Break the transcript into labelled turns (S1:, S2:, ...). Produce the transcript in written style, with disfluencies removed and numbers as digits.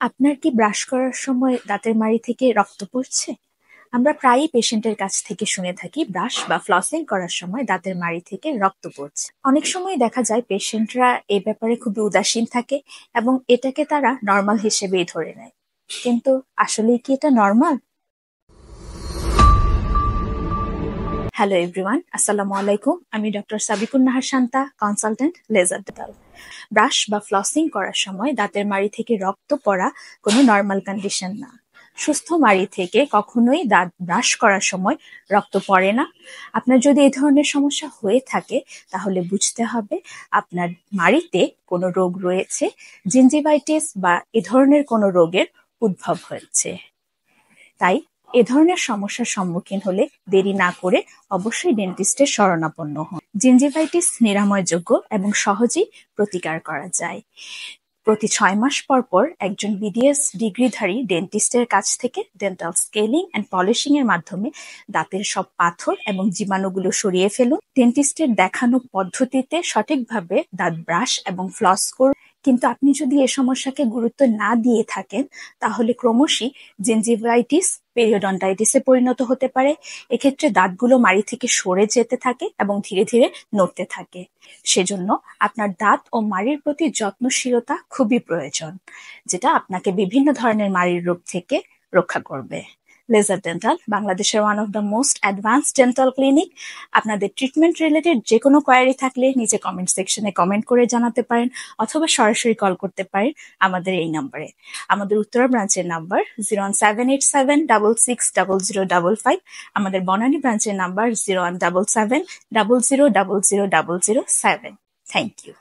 S1: আপনার কি ব্রাশ করার সময় দাঁতের মাড়ি থেকে রক্ত পড়ছে? আমরা প্রায়ই পেশেন্টের কাছ থেকে শুনে থাকি ব্রাশ বা ফ্লসিং করার সময় দাঁতের মাড়ি থেকে রক্ত পড়ছে। অনেক সময় দেখা যায় পেশেন্টরা এ ব্যাপারে খুবই উদাসীন থাকে এবং এটাকে তারা নর্মাল হিসেবেই ধরে নেয়। কিন্তু আসলেই কি এটা নর্মাল? হ্যালো এভরিওয়ান, আসসালামু আলাইকুম। আমি doctor Sabikun Nahar Shanta, consultant laser dental. Brush বা ফ্লসিং করার সময় দাঁতের মাড়ি থেকে রক্ত পড়া কোনো নর্মাল কন্ডিশন না। সুস্থ মাড়ি থেকে কখনোই দাঁত ব্রাশ করার সময় রক্ত পড়ে না। আপনার যদি এই ধরনের সমস্যা হয়ে থাকে তাহলে বুঝতে হবে আপনার মাড়িতে কোনো রোগ রয়েছে, জিঞ্জিভাইটিস বা এ ধরনের কোনো রোগের উদ্ভব হয়েছে। তাই এ ধরনের সমস্যার সম্মুখীন হলে দেরি না করে অবশ্যই ডেন্টিস্টের শরণাপন্ন হন। জিঞ্জিভাইটিস নিরাময়যোগ্য এবং সহজেই প্রতিকার করা যায়। প্রতি 6 মাস পর পর একজন বিডিএস ডিগ্রিধারী ডেন্টিস্টের কাছ থেকে ডেন্টাল স্কেলিং অ্যান্ড পলিশিং এর মাধ্যমে দাঁতের সব পাথর এবং জীবাণুগুলো সরিয়ে ফেলুন। ডেন্টিস্টের দেখানো পদ্ধতিতে সঠিকভাবে দাঁত ব্রাশ এবং ফ্লস করুন। কিন্তু আপনি যদি এ সমস্যাকে গুরুত্ব না দিয়ে থাকেন তাহলে ক্রমশই জিঞ্জিভাইটিস পেরিওডন্টাইটিসে পরিণত হতে পারে। এক্ষেত্রে দাঁতগুলো মাড়ি থেকে সরে যেতে থাকে এবং ধীরে ধীরে নড়তে থাকে। সেজন্য আপনার দাঁত ও মাড়ির প্রতি যত্নশীলতা খুবই প্রয়োজন, যেটা আপনাকে বিভিন্ন ধরনের মাড়ির রোগ থেকে রক্ষা করবে। লেজার ডেন্টাল বাংলাদেশের one of the most advanced dental clinic. আপনাদের ট্রিটমেন্ট রিলেটেড যে কোনো কোয়ারি থাকলে নিচে কমেন্ট সেকশনে কমেন্ট করে জানাতে পারেন অথবা সরাসরি কল করতে পারেন আমাদের এই নাম্বারে। আমাদের উত্তরা ব্রাঞ্চের নাম্বার 01787660055। আমাদের বনানী ব্রাঞ্চের নাম্বার 017700000007। Thank you.